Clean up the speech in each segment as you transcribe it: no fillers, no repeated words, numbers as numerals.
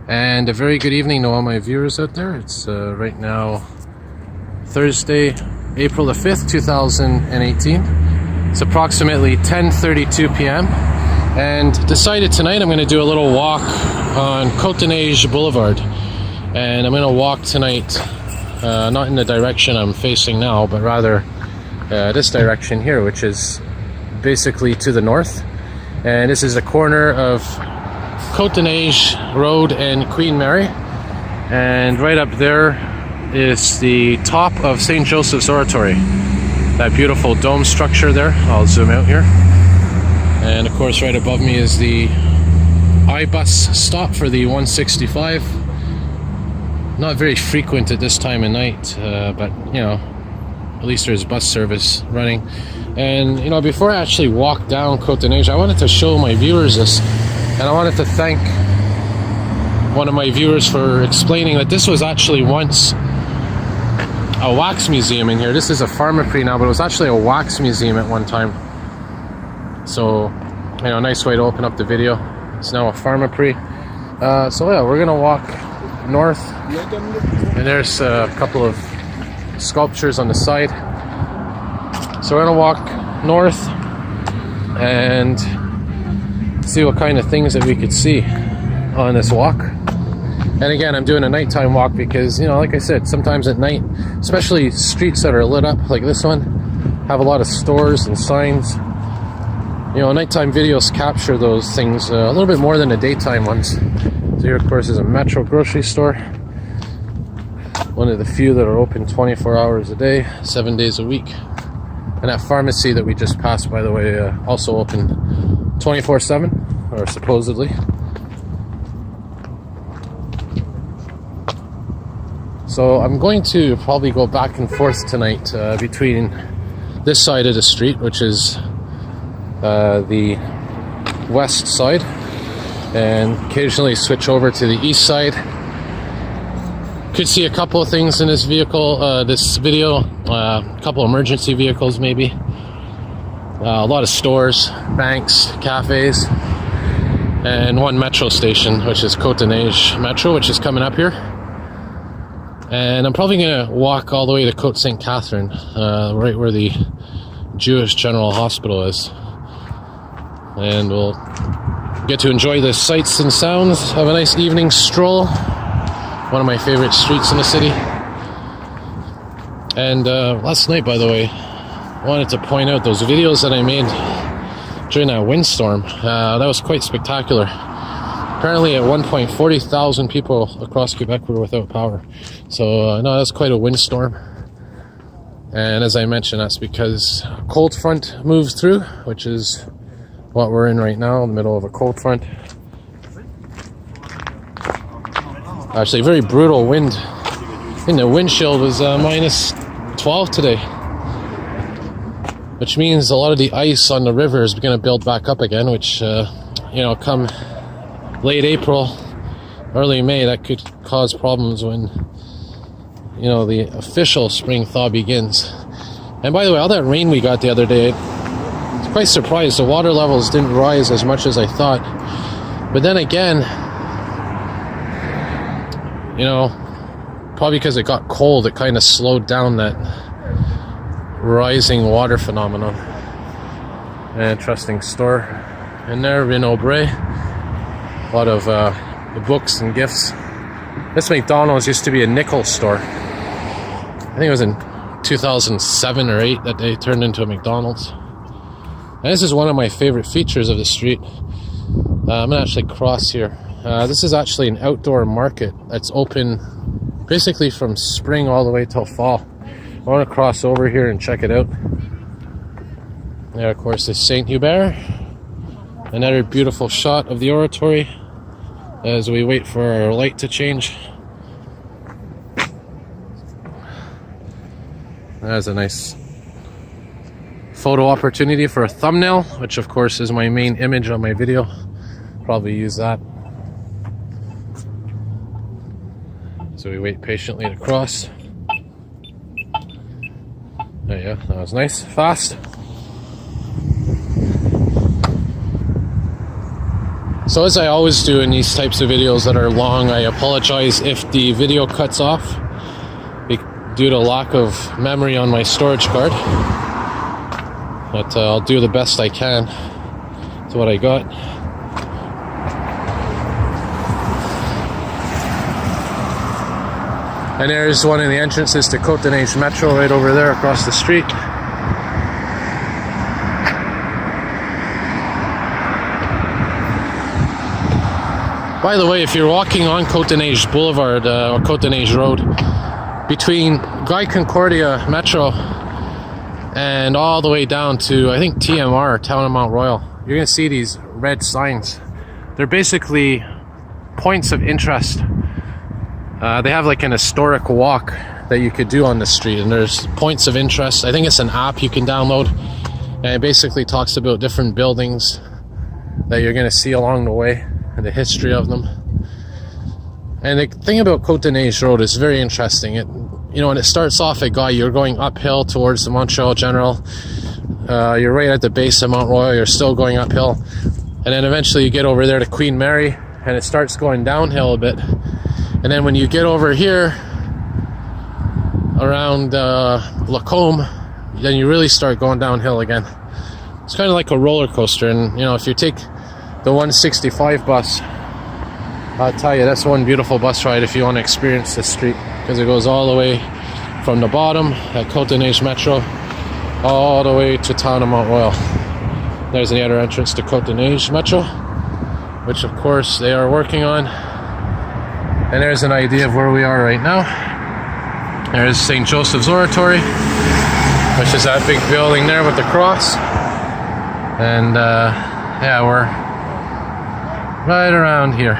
And a very good evening to all my viewers out there. It's right now Thursday, April the 5th, 2018. It's approximately 10:32 p.m. and decided tonight I'm going to do a little walk on Cote-des-Neiges Boulevard. And I'm going to walk tonight not in the direction I'm facing now, but rather this direction here, which is basically to the north. And this is the corner of Cote-des-Neiges Road and Queen Mary, and right up there is the top of St. Joseph's Oratory, that beautiful dome structure there. I'll zoom out here, and of course right above me is the iBus stop for the 165. Not very frequent at this time of night, but you know, at least there's bus service running. And you know, before I actually walk down Cote-des-Neiges, I wanted to show my viewers this. And I wanted to thank one of my viewers for explaining that this was actually once a wax museum in here. This is a pharmaprix now, but it was actually a wax museum at one time. So, you know, nice way to open up the video. It's now a pharmaprix. So yeah, we're gonna walk north, and there's a couple of sculptures on the side. So we're gonna walk north and see what kind of things that we could see on this walk. And again, I'm doing a nighttime walk because, you know, like I said, sometimes at night, especially streets that are lit up like this one, have a lot of stores and signs. You know, nighttime videos capture those things a little bit more than the daytime ones. So here, of course, is a Metro grocery store. One of the few that are open 24 hours a day, 7 days a week. And that pharmacy that we just passed, by the way, also open 24/7, or supposedly. So I'm going to probably go back and forth tonight between this side of the street, which is the west side, and occasionally switch over to the east side. Could see a couple of things in this vehicle, this video, a couple emergency vehicles maybe. A lot of stores, banks, cafes, and one metro station, which is Cote-des-Neiges Metro, which is coming up here. And I'm probably going to walk all the way to Côte St. Catherine, right where the Jewish General Hospital is. And we'll get to enjoy the sights and sounds, have a nice evening stroll. One of my favorite streets in the city. And last night, by the way, I wanted to point out those videos that I made during that windstorm. That was quite spectacular. Apparently at one point 40,000 people across Quebec were without power. So no, that's quite a windstorm. And as I mentioned, that's because a cold front moved through, which is what we're in right now, in the middle of a cold front. Actually, very brutal wind. I think the wind chill was minus 12 today. Which means a lot of the ice on the river is going to build back up again, which, you know, come late April, early May, that could cause problems when, you know, the official spring thaw begins. And by the way, all that rain we got the other day, I was quite surprised. The water levels didn't rise as much as I thought. But then again, you know, probably because it got cold, it kind of slowed down that rising water phenomenon. An interesting store in there, Renaud Bray. A lot of books and gifts. This McDonald's used to be a nickel store. I think it was in 2007 or 8 that they turned into a McDonald's. And this is one of my favorite features of the street. I'm gonna actually cross here. This is actually an outdoor market that's open basically from spring all the way till fall. I want to cross over here and check it out. There, of course, is Saint Hubert. Another beautiful shot of the oratory as we wait for our light to change. That's a nice photo opportunity for a thumbnail, which of course is my main image on my video. Probably use that. So we wait patiently to cross. There you go, that was nice, fast. So as I always do in these types of videos that are long, I apologize if the video cuts off due to lack of memory on my storage card. But I'll do the best I can with what I got. And there's one of the entrances to Cote-des-Neiges Metro right over there across the street. By the way, if you're walking on Cote-des-Neiges Boulevard or Cote-des-Neiges Road, between Guy Concordia Metro and all the way down to, I think, TMR, Town of Mount Royal, you're going to see these red signs. They're basically points of interest. They have like an historic walk that you could do on the street, and there's points of interest. I think it's an app you can download, and it basically talks about different buildings that you're going to see along the way and the history of them. And the thing about Cote-des-Neiges Road is very interesting. When it starts off at Guy, you're going uphill towards the Montreal General. You're right at the base of Mount Royal. You're still going uphill, and then eventually you get over there to Queen Mary, and it starts going downhill a bit. And then when you get over here around Lacombe, then you really start going downhill again. It's kind of like a roller coaster. And if you take the 165 bus, I'll tell you, that's one beautiful bus ride if you want to experience this street, because it goes all the way from the bottom at Cote-des-Neiges Metro all the way to Town of Mount Royal. There's the other entrance to Cote-des-Neiges Metro, which of course they are working on. And there's an idea of where we are right now. There's St. Joseph's Oratory, which is that big building there with the cross. And yeah, we're right around here.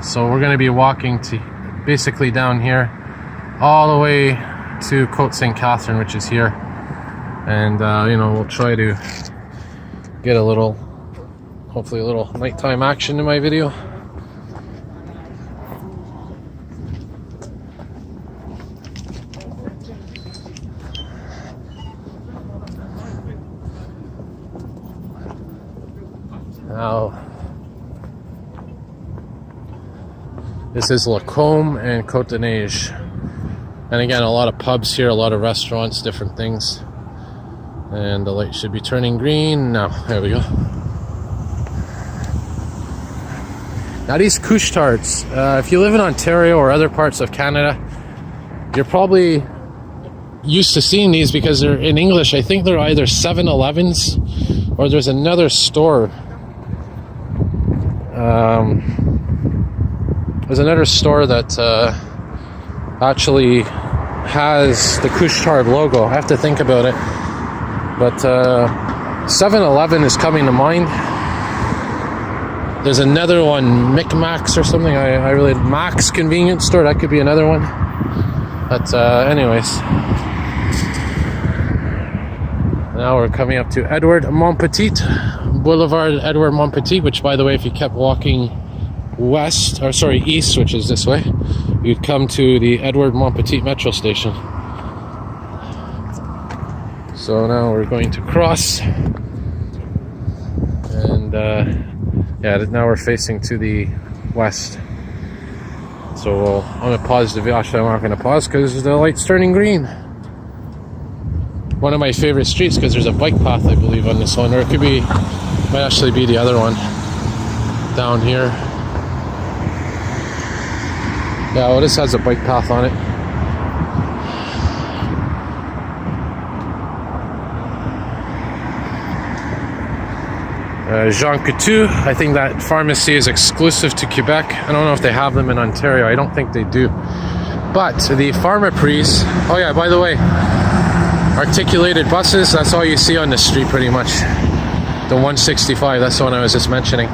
So we're going to be walking to basically down here all the way to Côte St. Catherine, which is here. And we'll try to get hopefully a little nighttime action in my video. Now, this is Lacombe and Cote-des-Neiges. And again, a lot of pubs here, a lot of restaurants, different things. And the light should be turning green now. There we go. Now these couche-tards, if you live in Ontario or other parts of Canada, you're probably used to seeing these because they're in English. I think they're either 7-Elevens or there's another store. There's another store that actually has the couche-tard logo. I have to think about it. But 7-Eleven is coming to mind. There's another one, Micmacs or something. I really Mac's convenience store. That could be another one. But anyways, now we're coming up to Edward Montpetit Boulevard. Edward Montpetit, which, by the way, if you kept walking east, which is this way, you'd come to the Edward Montpetit Metro station. So now we're going to cross, and now we're facing to the west. So I'm going to pause the video. Actually, I'm not going to pause because the light's turning green. One of my favorite streets because there's a bike path, I believe, on this one, or it might actually be the other one down here. Yeah, well, this has a bike path on it. Jean Coutu, I think that pharmacy is exclusive to Quebec. I don't know if they have them in Ontario. I don't think they do. But the Pharmaprix, oh yeah, by the way, articulated buses, that's all you see on the street pretty much. The 165, that's the one I was just mentioning.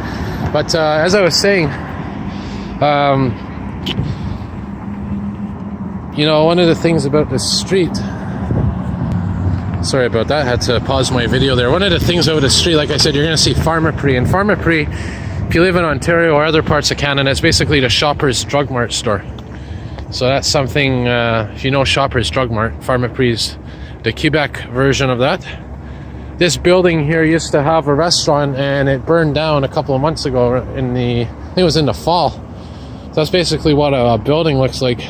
But as I was saying, one of the things about this street, sorry about that, I had to pause my video there. One of the things over the street, like I said, you're going to see Pharmaprix. And Pharmaprix, if you live in Ontario or other parts of Canada, it's basically the Shoppers Drug Mart store. So that's something, if you know Shoppers Drug Mart, Pharmaprix, the Quebec version of that. this building here used to have a restaurant, and it burned down a couple of months ago in the, I think it was in the fall. So that's basically what a building looks like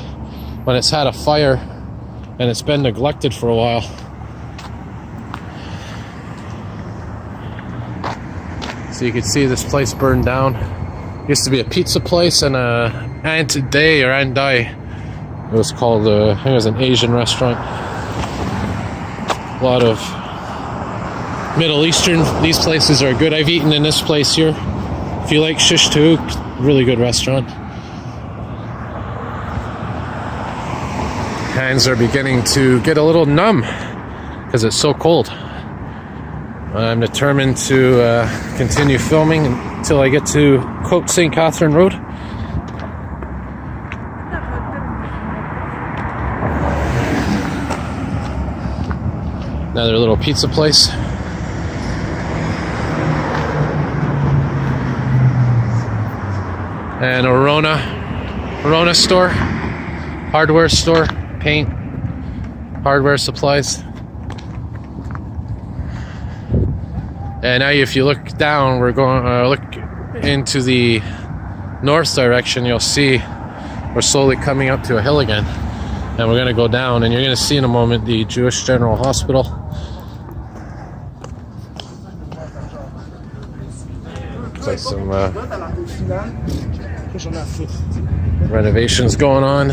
when it's had a fire and it's been neglected for a while. So you can see this place burned down. It used to be a pizza place and a Aunt Day or Aunt Di. It was called, I think it was an Asian restaurant. A lot of Middle Eastern, these places are good. I've eaten in this place here. If you like shish taouk, really good restaurant. Hands are beginning to get a little numb because it's so cold. I'm determined to continue filming until I get to Côte St. Catherine Road. Another little pizza place. And a Rona store, hardware store, paint, hardware supplies. And now if you look down, we're going look into the north direction, you'll see we're slowly coming up to a hill again. And we're going to go down, and you're going to see in a moment the Jewish General Hospital. Looks like some renovations going on.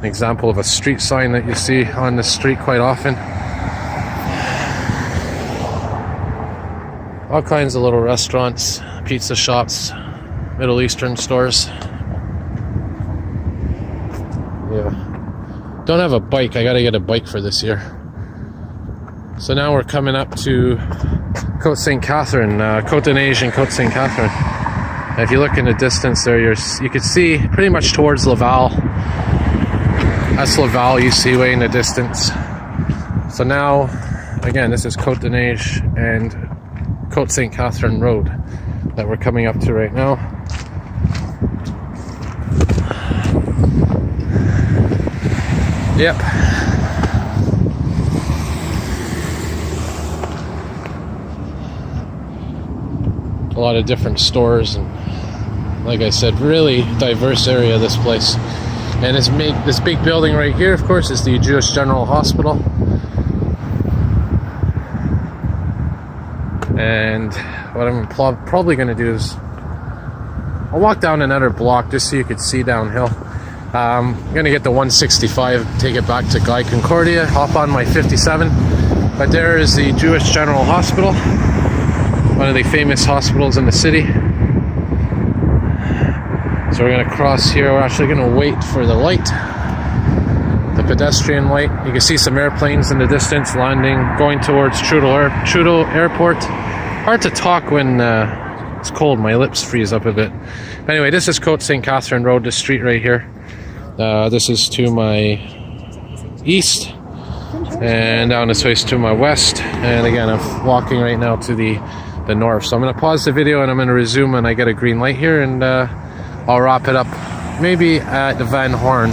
An example of a street sign that you see on the street quite often. All kinds of little restaurants, pizza shops, Middle Eastern stores. Yeah. Don't have a bike. I gotta get a bike for this year. So now we're coming up to Cote St. Catherine, Cote-des-Neiges and Cote St. Catherine. And if you look in the distance there, you can see pretty much towards Laval. That's Laval you see way in the distance. So now, again, this is Cote-des-Neiges and Cote St. Catherine Road that we're coming up to right now. Yep. A lot of different stores, and like I said, really diverse area, this place. And this big building right here, of course, is the Jewish General Hospital. And what I'm probably going to do is I'll walk down another block just so you could see downhill. I'm going to get the 165, take it back to Guy Concordia, hop on my 57. But there is the Jewish General Hospital, one of the famous hospitals in the city. So we're going to cross here. We're actually going to wait for the light, the pedestrian light. You can see some airplanes in the distance landing, going towards Trudeau Airport. Hard to talk when it's cold. My lips freeze up a bit. But anyway, this is Cote St. Catherine Road, this street right here. This is to my east, and down this way is to my west. And again, I'm walking right now to the north. So I'm going to pause the video and I'm going to resume when I get a green light here, and I'll wrap it up maybe at the Van Horn,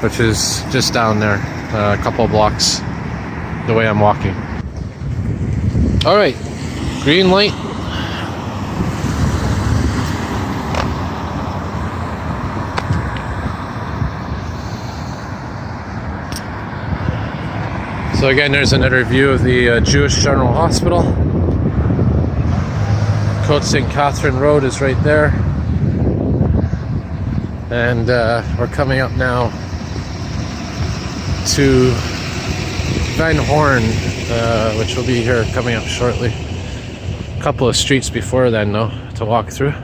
which is just down there, a couple of blocks the way I'm walking. All right, green light. So again, there's another view of the Jewish General Hospital. Cote St. Catherine Road is right there. And we're coming up now to Van Horn, which will be here coming up shortly. A couple of streets before then, though, to walk through.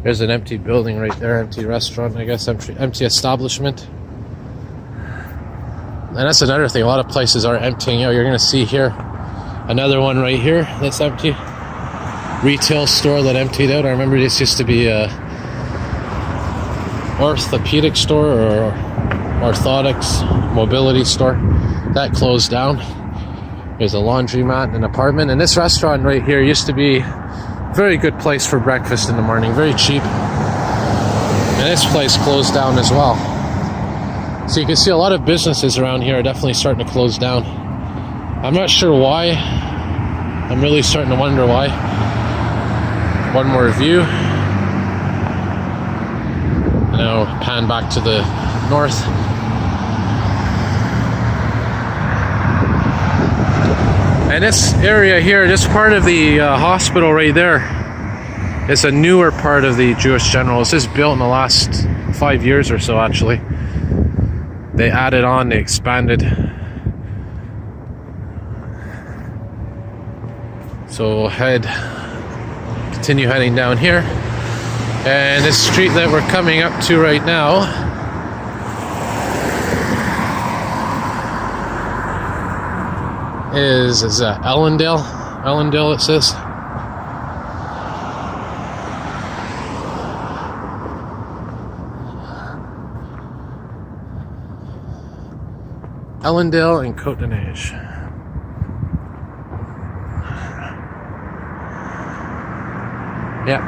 There's an empty building right there, empty restaurant, I guess, empty establishment. And that's another thing, a lot of places are emptying out. You're going to see here another one right here that's empty. Retail store that emptied out. I remember this used to be a orthopedic store or orthotics mobility store. That closed down. There's a laundromat and an apartment. And this restaurant right here used to be a very good place for breakfast in the morning, very cheap. And this place closed down as well. So you can see a lot of businesses around here are definitely starting to close down. I'm not sure why. I'm really starting to wonder why. One more view. Now pan back to the north. And this area here, this part of the hospital right there, is a newer part of the Jewish General. This is built in the last 5 years or so, actually. They added on, they expanded. So we'll continue heading down here. And this street that we're coming up to right now is Ellendale. Ellendale, it says. Ellendale and Cote-des-Neiges. Yep.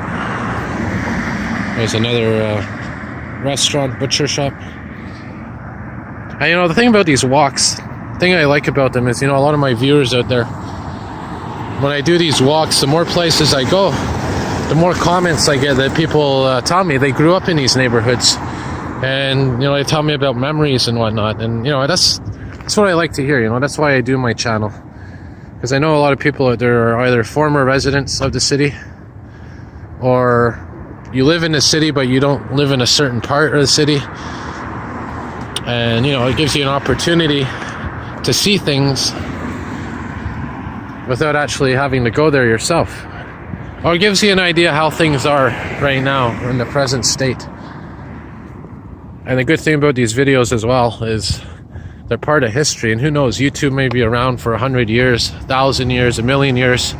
There's another restaurant, butcher shop. And you know, the thing about these walks, the thing I like about them is, you know, a lot of my viewers out there, when I do these walks, the more places I go, the more comments I get that people tell me they grew up in these neighborhoods. And, you know, they tell me about memories and whatnot. And, you know, that's what I like to hear, you know. That's why I do my channel. Because I know a lot of people out there are either former residents of the city, or you live in the city but you don't live in a certain part of the city. And, you know, it gives you an opportunity to see things without actually having to go there yourself. Or it gives you an idea how things are right now in the present state. And the good thing about these videos as well is they're part of history, and who knows, YouTube may be around for 100 years, 1,000 years, 1,000,000 years,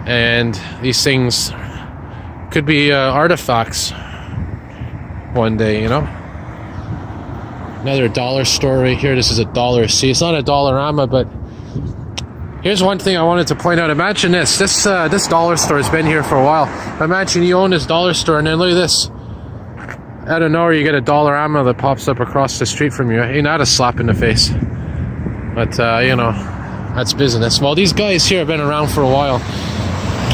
and these things could be artifacts one day, you know. Another dollar store right here. This is a Dollar C. It's not a Dollarama, but here's one thing I wanted to point out. Imagine this dollar store has been here for a while. Imagine you own this dollar store, and then look at this. Out of nowhere, you get a Dollarama that pops up across the street from you. Ain't that a slap in the face? But, you know, that's business. Well, these guys here have been around for a while.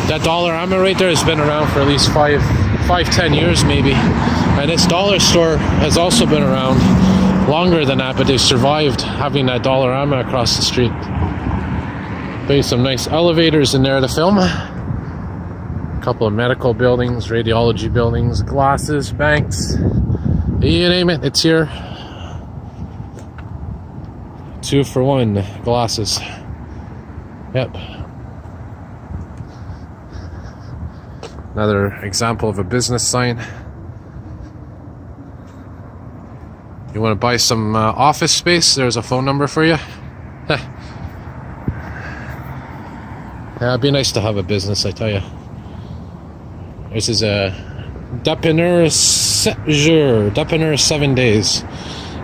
That Dollarama right there has been around for at least 5-10 years, maybe. And this dollar store has also been around longer than that, but they've survived having that Dollarama across the street. There's some nice elevators in there to film. A couple of medical buildings, radiology buildings, glasses, banks, you name it, it's here. 2 for 1 glasses. Yep. Another example of a business sign. You want to buy some office space? There's a phone number for you. Yeah, it'd be nice to have a business, I tell you. This is a Dépanneur 7 days.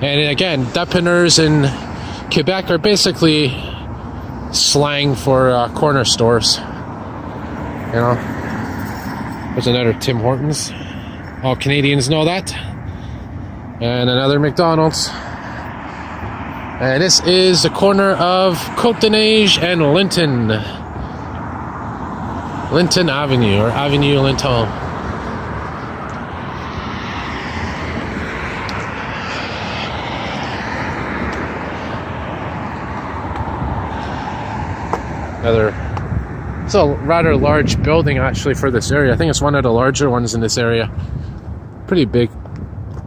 And again, dépanneurs in Quebec are basically slang for corner stores. You know, there's another Tim Hortons. All Canadians know that. And another McDonald's. And this is the corner of Cote-des-Neiges and Linton Avenue, or Avenue Linton. It's a rather large building actually for this area. I think it's one of the larger ones in this area. Pretty big.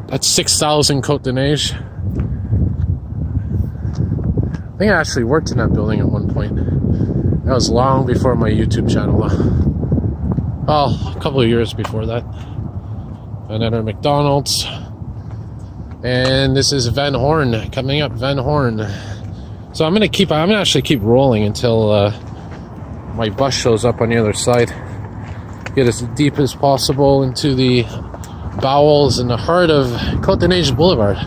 That's 6,000 Cote-des-Neiges. I think I actually worked in that building at one point. That was long before my YouTube channel. Well, a couple of years before that. Another McDonald's. And this is Van Horn, coming up Van Horn. So I'm gonna actually keep rolling until my bus shows up on the other side. Get as deep as possible into the bowels in the heart of Cote-des-Neiges Boulevard.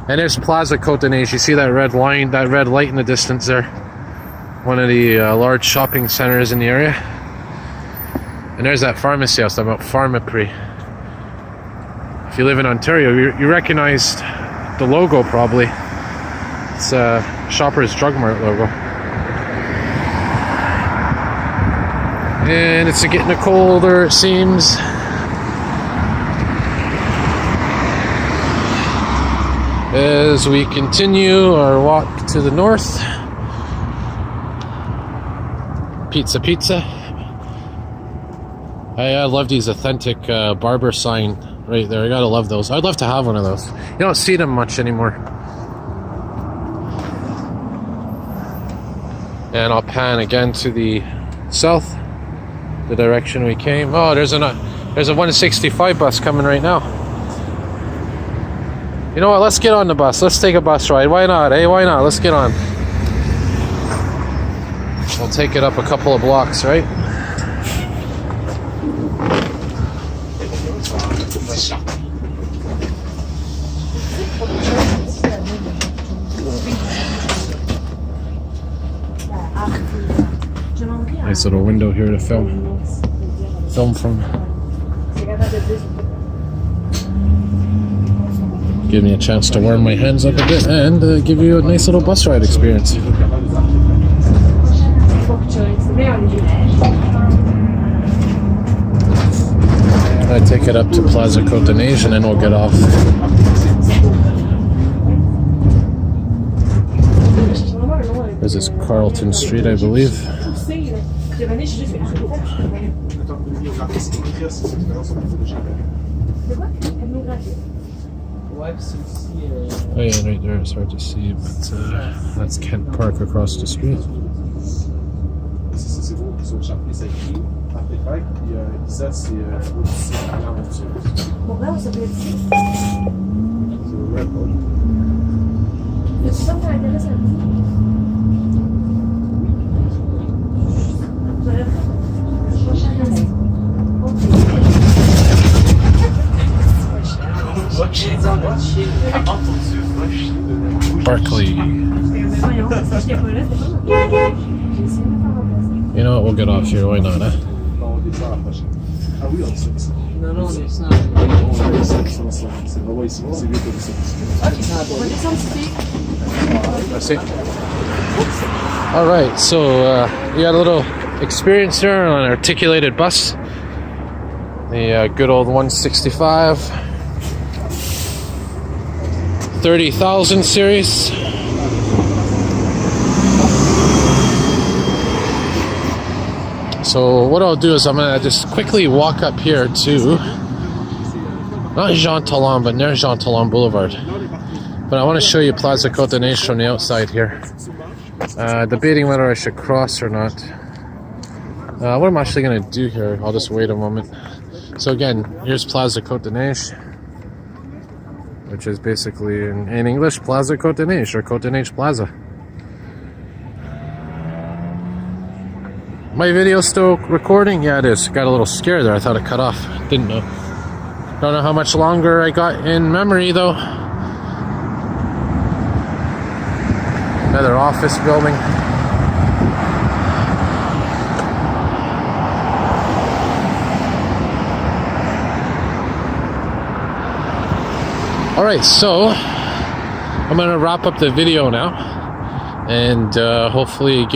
And there's Plaza Cote-des-Neiges. You see that red line, that red light in the distance there. One of the large shopping centers in the area. And there's that pharmacy I was talking about, Pharmaprix. If you live in Ontario, you recognized the logo probably. It's a Shoppers Drug Mart logo. And it's getting colder, it seems. As we continue our walk to the north. Pizza, pizza. I love these authentic barber sign right there. I gotta love those. I'd love to have one of those. You don't see them much anymore. And I'll pan again to the south, the direction we came. Oh, there's a 165 bus coming right now. You know what? Let's get on the bus. Let's take a bus ride. Why not? Hey, why not? Let's get on. We'll take it up a couple of blocks, right? Nice little window here to film from. Give me a chance to warm my hands up a bit and give you a nice little bus ride experience. I take it up to Plaza Cote-des-Neiges and then we'll get off. This is Carlton Street, I believe. Oh yeah, right there, it's hard to see, but that's Kent Park across the street. Barclay. You know what, we'll get off here, why not, eh? Alright, so we got a little experience here on an articulated bus. The good old 165 30,000 series. So what I'll do is I'm gonna just quickly walk up here to not Jean Talon, but near Jean Talon Boulevard. But I want to show you Plaza Cote-des-Neiges from the outside here. Debating whether I should cross or not. What I'm actually gonna do here, I'll just wait a moment. So again, here's Plaza Cote-des-Neiges, which is basically in English Plaza Cote-des-Neiges or Cote-des-Neiges Plaza. My video still recording? Yeah, it is. Got a little scared there. I thought it cut off. Didn't know. Don't know how much longer I got in memory though. Another office building. Alright, so I'm gonna wrap up the video now and hopefully give